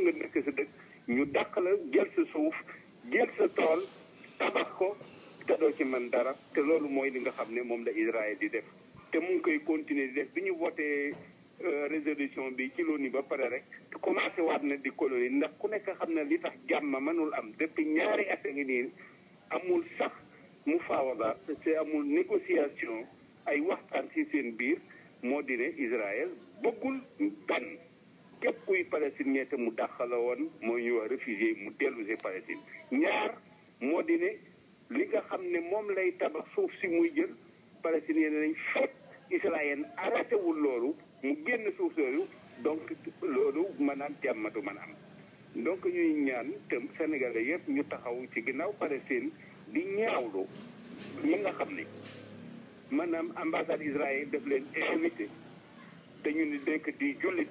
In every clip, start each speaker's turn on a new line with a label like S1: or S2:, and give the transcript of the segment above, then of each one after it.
S1: nga dëkk sa dëkk ñu dàq la jël sa suuf jël sa tool tabax ko te doo ci mën dara te loolu mooy li nga xam ne moom la Israël di def te mu ngi koy continuer di def bi ñu voté résolution bi ci l'ONU ba pare rek commencé waat na di colonie ndax ku nekk xam ne li tax jàmm mënul am depuis ñaari at a ngi nii amul sax mu faawaba te amul négociation ay waxtaan ci seen biir moo di ne Israël bëggul benn képp kuy palestinien te mu dàqala woon mooy ñu wax réfugié mu dellu si Palestine ñaar moo di ne li nga xam ne moom lay tabax suuf si muy jël palestinien nañ fekk Israël arrêté wul loolu mu génn suuf sooyu donc loolu maanaam jàmm du mën am donc ñuy ñaan te Sénégalais yëpp ñu taxaw ci ginnaaw Palestine di ñaawlu ñi nga xam ne maanaam ambassade Israël daf leen invité te ñu ni dekk di jullit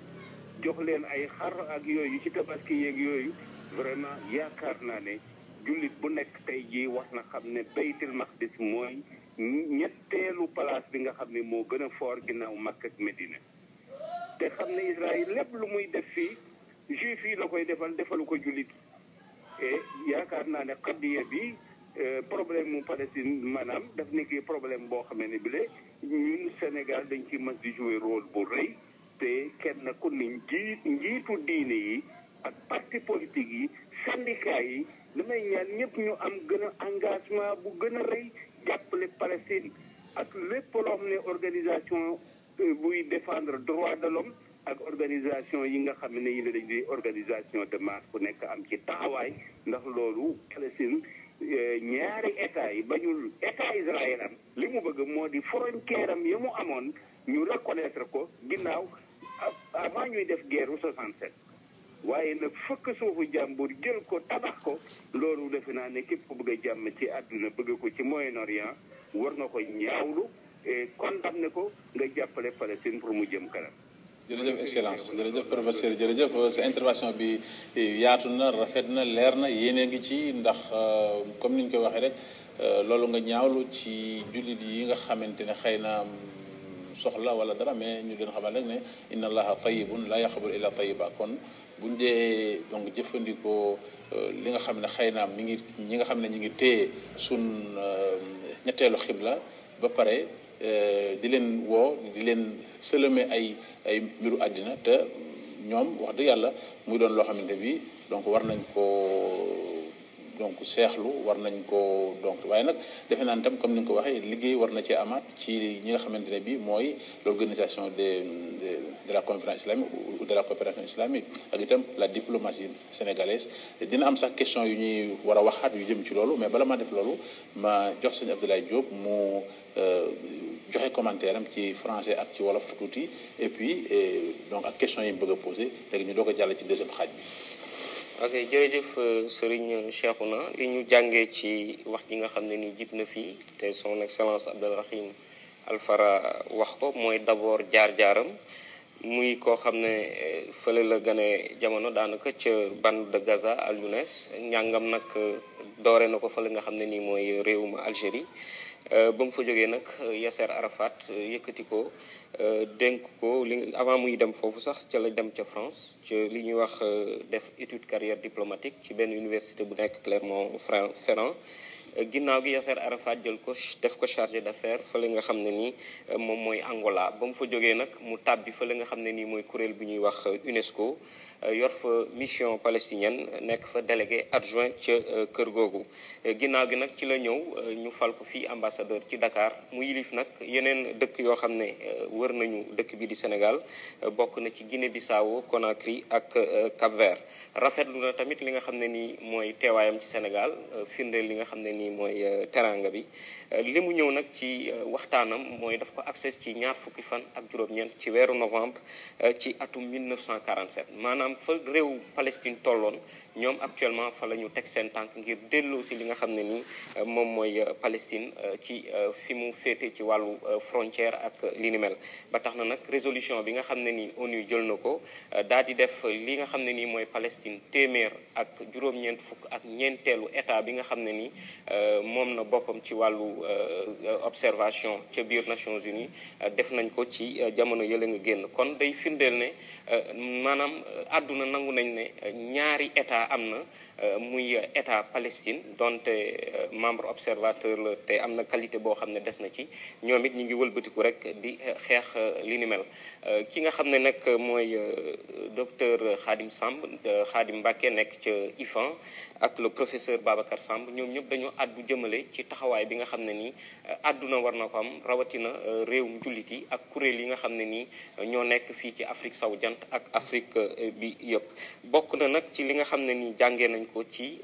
S1: jox leen ay xar ak yooyu ci tabaski yeeg yooyu vraiment yaakaar naa ne jullit bu nekk tey jii wax na xam ne Baytul Maqdis mooy ñetteelu place bi nga xam ne moo gën a fort ginnaaw Makka ak Medina te xam ne Israël lépp lu muy def fii juif yi la koy defalu ko jullit et yaakaar naa ne xaddiya bi problème mu Palestine maanaam daf nekk problème boo xamee ne bile ñun Sénégal dañ ci mën di jouer rôle bu rëy te kenn ku ni njiitu diine yi ak parti politique yi syndicat yi damay ñaan ñëpp ñu am gën a engagement bu gën a rëy jàppale Palestine ak lépp loo xam ne organisation buy défendre droit de l'homme ak organisation yi nga xam ne yi la dañ di organisation de masse bu nekk am ci taxawaay ndax loolu Palestine ñaari état yi bañul état Israël am li mu bëgg moo di frontière am yi mu amoon ñu reconnaître ko ginnaaw avant ñuy def guerre 67 waaye nag fëkk suufu jàmbur jël ko tabax ko loolu defe naa ne képp ku bëgg a jàmm ci àdduna bëgg ko ci Moyen-Orient war nga ko ñaawlu et condamné ko nga jàppale Palestine pour mu jëm kanam.
S2: jërëjëf excellence jërëjëf professeur jërëjëf sa intervention bi yaatu na rafet na leer na yéene ngi ci ndax comme ni ñu koy waxee rek loolu nga ñaawlu ci jullit yi nga xamante ne xëy na soxla wala dara mais ñu leen xamal rek ne inna allaha tayyibun la yaqbalu illa tayyiba kon buñ dee donc jëfandikoo li nga xam ne xëy na mi ngi ñi nga xam ne ñi ngi téye sun ñetteelu xibla ba pare di leen woo di leen sëlëme ay mbiru àddina te ñoom wax dëgg yàlla muy doon loo xamante bi donc war nañ ko donc seexlu war nañ ko donc waaye nag defe naa tam comme ni nga ko waxee liggéey war na cee amaat ci ñi nga xamante ne bi mooy l'organisation de la conférence islamique ou de la coopération islamique ak itam la diplomatie sénégalaise dina am sax question yu ñuy war a waxaat yu jëm ci loolu mais bala maa def loolu ma jox sëñ Abdoulaye Diop mu joxe commentaire am ci français ak ci wolof tuuti et puis donc ak question yi mu bëgg a posé léegi ñu doog a jàll ci deuxième xaaj bi.
S3: ok jërëjëf Serigne Cheikhouna li ñu jàngee ci wax ji nga xam ne ni jib na fii te son excellence Abdelrahim Alfara wax ko mooy d'abord jaar-jaaram muy koo xam ne fële la gane jamono daanaka ca bande de Gaza al Younes njàngam nag doore na ko fële nga xam ne nii mooy réewum Algérie ba mu fa jógee nag Yasser Arafat yëkkati ko dénk ko li avant muy dem foofu sax ca la dem ca France ci li ñuy wax def étude carrière diplomatique ci benn université bu nekk Clermont-Ferrand ginnaaw gi Yasser Arafat jël ko def ko chargé d'affaires fële nga xam ne nii moom mooy Angola ba mu fa jógee nag mu tàbbi fële nga xam ne nii mooy kuréel bi ñuy wax UNESCO yor fa mission palestinienne nekk fa délégué adjoint ca kër googu ginnaaw gi nag ci la ñëw ñu fal ko fii ambassadeur ci Dakar mu yilif nag yeneen dëkk yoo xam ne wër nañu dëkk bi di Sénégal bokk na ci Guinée-Bissau Conakry ak Cap-Vert rafetlu na tamit li nga xam ne nii mooy teewaayam ci Sénégal firndeel li nga xam ne nii mooy teranga bi li mu ñëw nag ci waxtaanam mooy daf ko accès ci ñaar fukki fan ak juróom-ñeent ci weeru novembre ci atum 1947 maanaam fa réew Palestine tolloon ñoom actuellement fa la ñu teg seen tànk ngir delloo si li nga xam ne nii moom mooy Palestine ci fi mu féete ci wàllu frontière ak li ni mel ba tax na nag résolution bi nga xam ne ni ONU jël na ko daal di def li nga xam ne nii mooy Palestine téeméer ak juróom-ñeent fukk ak ñeenteelu état bi nga xam ne ni moom na boppam ci wàllu observation ca biir Nations Unies def nañ ko ci jamono yële nga génn kon day firndeel ne maanaam àdduna nangu nañ ne ñaari état am na muy état Palestine donte membre observateur la te am na qualité boo xam ne des na ci ñoom it ñu ngi wëlbatiku rek di xeex li ni mel ki nga xam ne nag mooy docteur Khadim Samb Khadim Mbacké nekk ca IFAN ak le professeur Babacar Samb ñoom ñëpp dañoo àddu jëmale ci taxawaay bi nga xam ne nii àdduna war na ko am rawatina réewum jullit yi ak kuréel yi nga xam ne nii ñoo nekk fii ci Afrique sowu jant ak Afrique bi yëpp bokk na nag ci li nga xam ne nii jàngee nañ ko ci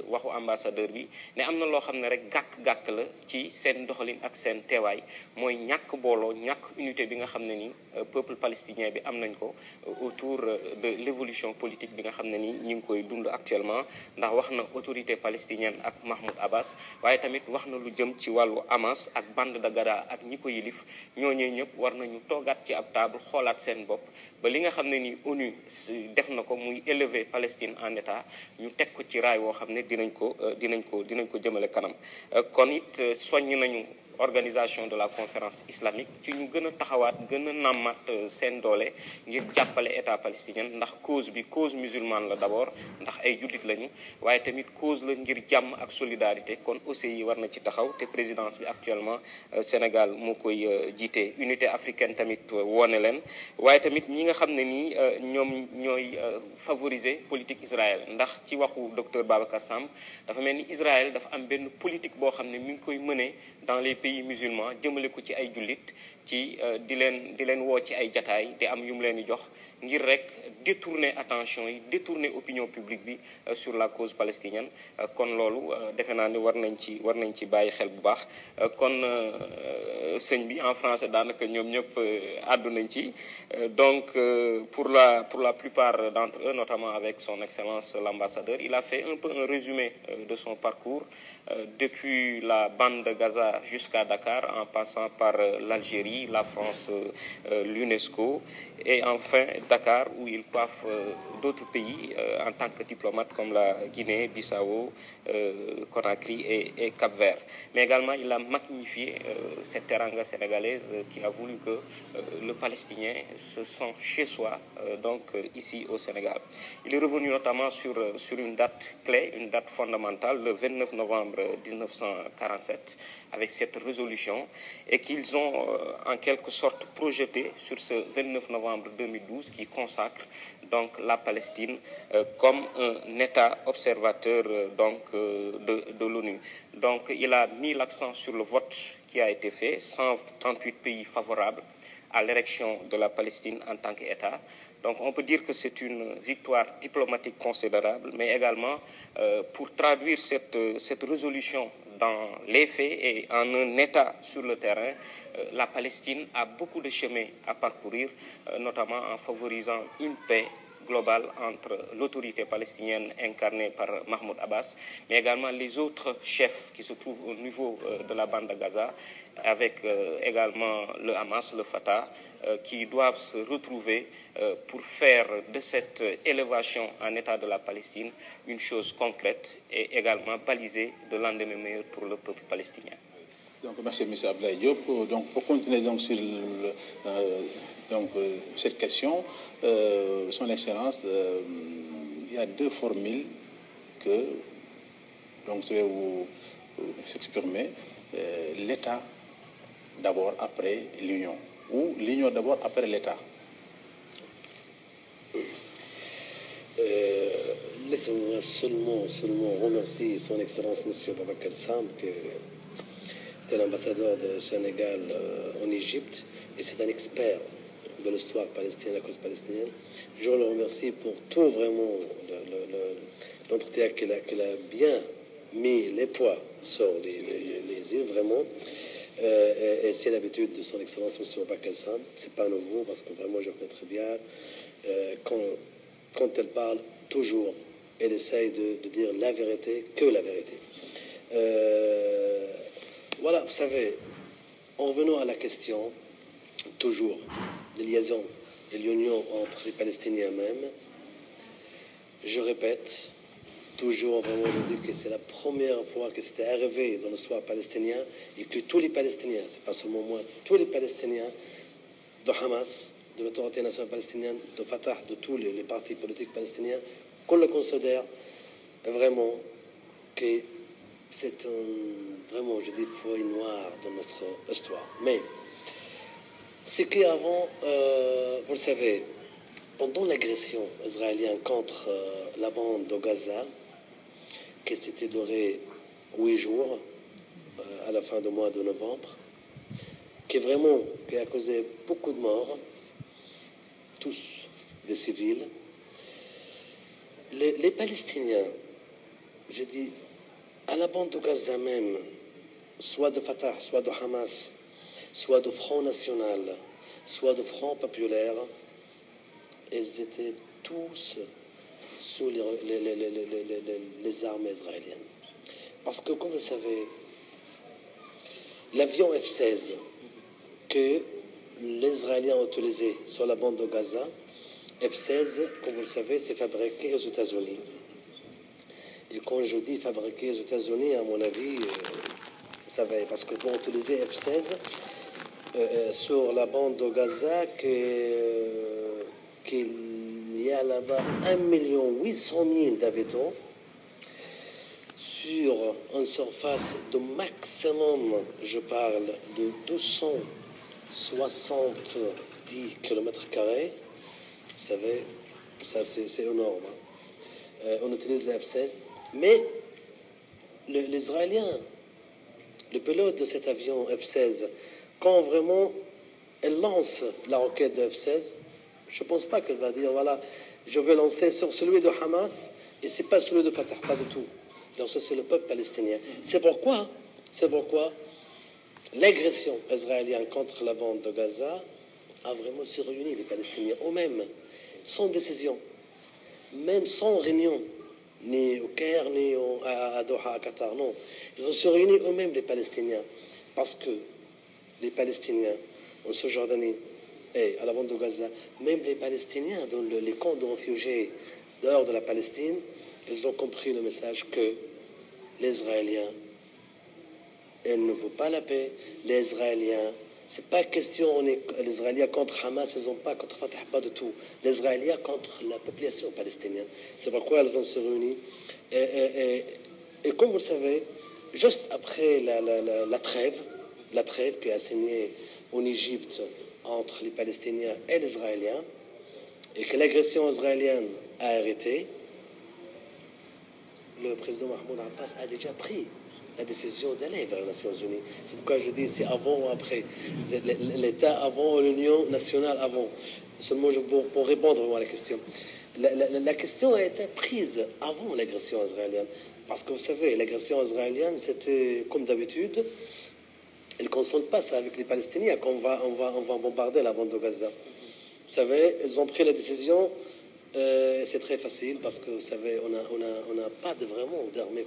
S3: waxu ambassadeur bi ne am na loo xam ne rek gàkk-gàkk la ci seen doxalin ak seen teewaay mooy ñàkk booloo ñàkk unité bi nga xam ne nii peuple palestinien bi am nañ ko autour de l'évolution politique bi nga xam ne nii ñu ngi koy dund actuellement ndax wax na autorité palestinienne ak Mahmoud Abbas waaye tamit wax na lu jëm ci wàllu Hamas ak bande de Gaza ak ñi ko yilif ñooñee ñëpp war nañu toogaat ci ab table xoolaat seen bopp ba li nga xam ne ni ONU def na ko muy élever Palestine en état ñu teg ko ci raay woo xam ne dinañ ko jëmale kanam kon it soññ nañu organisation de la conférence islamique ci ñu gën a taxawaat gën a nàmmaat seen doole ngir jàppale état palestinien ndax cause musulmane la d'abord ndax ay jullit lañu waaye tamit cause la ngir jàmm ak solidarité kon OCI war na ci taxaw te présidence bi actuellement Sénégal moo koy jiite unité africaine tamit wone leen waaye tamit ñi nga xam ne nii ñoom ñooy favoriser politique Israël ndax ci waxu docteur Babacar Samb dafa mel ni Israël dafa am benn politique boo xam ne mi ngi koy mëne dans les pays musulmans jëmale ko ci ay jullit ci di leen woo ci ay jataay di am yu mu leen di jox ngir rek détourner attention yi détourner opinion publique bi sur la cause palestinienne kon loolu defe naa ni war nañ ci bàyyi xel bu baax kon sëñ bi en français daanaka ñoom ñëpp àddu nañ ci donc pour la plupart d'entre eux notamment avec son excellence l'ambassadeur il a fait un peu un résumé de son parcours depuis la bande de Gaza jusqu'à Dakar en passant par l'Algérie, la France, l'UNESCO et enfin Dakar où il coiffe d'autres pays en tant que diplomate comme la Guinée, Bissau, Conakry et Cap-Vert. Mais également il a magnifié cette teranga sénégalaise qui a voulu que le Palestinien se sente chez soi donc ici au Sénégal. Il est revenu notamment sur une date clé, une date fondamentale, le 29 novembre 1947 avec cette résolution et qu'ils ont en quelque sorte projeté sur ce 29 novembre 2012 qui consacre donc la Palestine comme un État observateur donc de l'ONU. Donc il a mis l'accent sur le vote qui a été fait, 138 pays favorables à l'érection de la Palestine en tant qu'État. Donc on peut dire que c'est une victoire diplomatique considérable, mais également pour traduire cette résolution dans les faits et en un état sur le terrain, la Palestine a beaucoup de chemin à parcourir, notamment en favorisant une paix globale entre l'autorité palestinienne incarnée par Mahmoud Abbas, mais également les autres chefs qui se trouvent au niveau de la bande de Gaza, avec également le Hamas, le Fatah, qui doivent se retrouver pour faire de cette élévation en état de la Palestine une chose concrète et également baliser de lendemain meilleur pour le peuple palestinien.
S2: Donc merci M. Abdoulaye Diop. Donc pour continuer donc sur cette question, Son Excellence, il y a deux formules que donc je vais vous s'exprimer. L'État d'abord après l'Union ou l'Union d'abord après l'État.
S4: Laissez-moi seulement remercier Son Excellence M. Babacar Samb, que c'est l'ambassadeur du Sénégal en Égypte et c'est un expert de l'histoire palestinienne, la cause palestinienne. Je le remercie pour tout vraiment l'entretien qu'il a bien mis les poids sur les îles, vraiment. Et c'est l'habitude de Son Excellence M. Babacar Samb. C'est pas nouveau parce que vraiment je connais très bien quand elle parle toujours, elle essaye de dire la vérité, que la vérité. Voilà, vous savez, en revenant à la question, toujours, des liaisons et l'union entre les Palestiniens eux-mêmes, je répète, toujours, vraiment, je dis que c'est la première fois que c'était arrivé dans l'histoire palestinienne et que tous les Palestiniens, c'est pas seulement moi, tous les Palestiniens de Hamas, de l'autorité nationale palestinienne, de Fatah, de tous les partis politiques palestiniens, qu'on le considère vraiment que c'est vraiment, je dis, feuille noire de notre histoire. Mais c'est qu'avant, vous le savez, pendant l'agression israélienne contre la bande de Gaza, qui s'était durée 8 jours à la fin du mois de novembre, qui a causé beaucoup de morts, tous des civils. Les Palestiniens, je dis, à la bande de Gaza même, soit de Fatah, soit de Hamas, soit de Front National, soit de Front Populaire, ils étaient tous sous les armes israéliennes. Parce que, comme vous le savez, l'avion F-16 que les Israéliens ont utilisé sur la bande de Gaza, F-16, comme vous le savez, c'est fabriqué aux États-Unis. Et quand je dis fabriqué aux États-Unis, à mon avis, vous savez, parce que pour utiliser F-16 sur la bande de Gaza, qu'il y a là-bas 1 800 000 d'habitants, sur une surface de maximum, je parle de 270 km², vous savez, ça c'est énorme. On utilise le F-16, mais les Israéliens, le pilote de cet avion F-16, quand vraiment elle lance la roquette de F-16, je ne pense pas qu'elle va dire, voilà, je vais lancer sur celui de Hamas, et ce n'est pas celui de Fatah, pas du tout. Donc ça, c'est le peuple palestinien. C'est pourquoi l'agression israélienne contre la bande de Gaza a vraiment se réuni les Palestiniens eux-mêmes, sans décision, même sans réunion, ni au Caire, ni à Doha, à Qatar, non. Ils ont se réunis eux-mêmes, les Palestiniens, parce que les Palestiniens en Cisjordanie et à la bande de Gaza, même les Palestiniens dans les camps de réfugiés dehors de la Palestine, ils ont compris le message que les Israéliens, ils ne veulent pas la paix. Les Israéliens, c'est pas question, les Israéliens contre Hamas, ils n'ont pas contre Fatah, pas du tout. Les Israéliens contre la population palestinienne. C'est pourquoi ils ont se réunis. Et comme vous le savez, juste après la trêve qui a signé en Égypte entre les Palestiniens et les Israéliens, et que l'agression israélienne a arrêté, le président Mahmoud Abbas a déjà pris la décision d'aller vers les Nations Unies. C'est pourquoi je dis c'est avant ou après. L'État avant, l'Union nationale avant. Seulement pour répondre à la question. La question a été prise avant l'agression israélienne. Parce que vous savez, l'agression israélienne, c'était comme d'habitude. Ils ne consultent pas ça avec les Palestiniens qu'on va bombarder la bande de Gaza. Vous savez, ils ont pris la décision. C'est très facile parce que vous savez, on n'a pas vraiment d'armée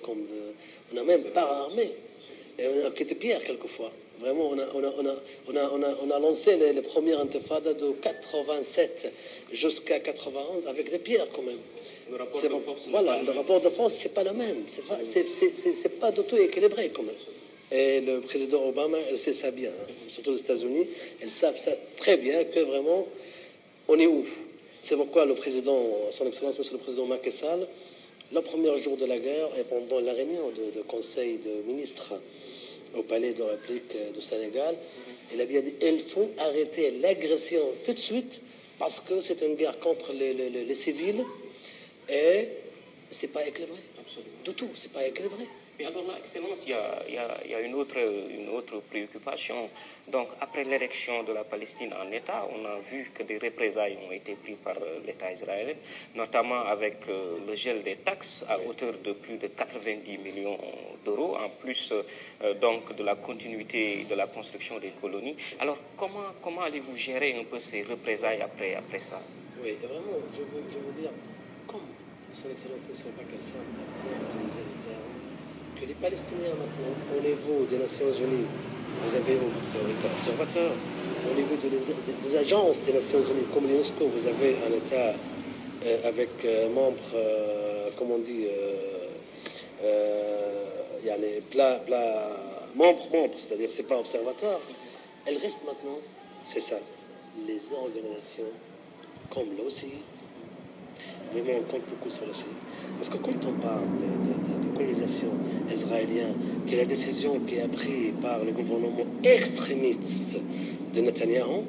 S4: on n'a même pas armée. Et on a quitté pierre quelquefois. Vraiment, on a lancé les premières intifadas de 87 jusqu'à 91 avec des pierres quand même.
S3: Le rapport de force.
S4: Voilà, le rapport de force, c'est pas le même. C'est pas du tout équilibré quand même. Et le président Obama, il sait ça bien, hein. Surtout les États-Unis, ils savent ça très bien que vraiment, on est où? C'est pourquoi le président, son Excellence, Monsieur le Président Macky Sall, le premier jour de la guerre et pendant la réunion de conseil de ministres au Palais de la République du Sénégal, il a bien dit il faut arrêter l'agression tout de suite parce que c'est une guerre contre les civils et c'est pas équilibré.
S3: Absolument.
S4: Du tout, c'est pas équilibré.
S3: Mais alors là, Excellence, il y a une autre préoccupation. Donc, après l'érection de la Palestine en État, on a vu que des représailles ont été prises par l'État israélien, notamment avec le gel des taxes à hauteur de plus de 90 millions d'euros, en plus donc de la continuité de la construction des colonies. Alors, comment allez-vous gérer un peu ces représailles après ça?
S4: Oui, et vraiment, je veux dire, comme Son Excellence M. Macky Sall a bien utilisé le terme, que les Palestiniens maintenant, au niveau des Nations Unies, vous avez votre État observateur, au niveau des agences des Nations Unies, comme l'UNESCO, vous avez un État avec membres, comme on dit, il y a les membres, c'est-à-dire c'est pas observateur. Elle reste maintenant, c'est ça, les organisations comme l'OCI. Vraiment, on compte beaucoup sur l'OCI. Parce que quand on parle de colonisation israélienne, que la décision qui est prise par le gouvernement extrémiste de Netanyahou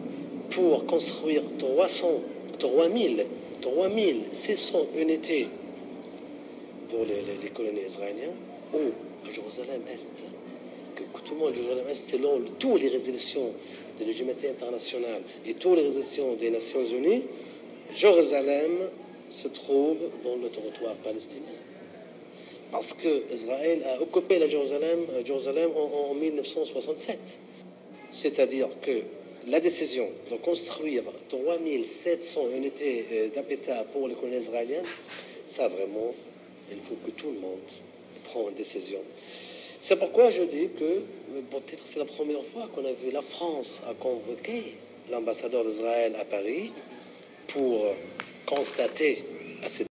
S4: pour construire 3600 unités pour les colonies israéliennes, ou à Jérusalem-Est, que tout le monde, Jérusalem-Est, selon toutes les résolutions de l'humanité internationale et toutes les résolutions des Nations Unies, Jérusalem se trouve dans le territoire palestinien. Parce que Israël a occupé Jérusalem en 1967. C'est-à-dire que la décision de construire 3700 unités d'habitat pour les colonies israéliennes, ça vraiment, il faut que tout le monde prenne une décision. C'est pourquoi je dis que peut-être c'est la première fois qu'on a vu la France a convoqué l'ambassadeur d'Israël à Paris pour constater à cette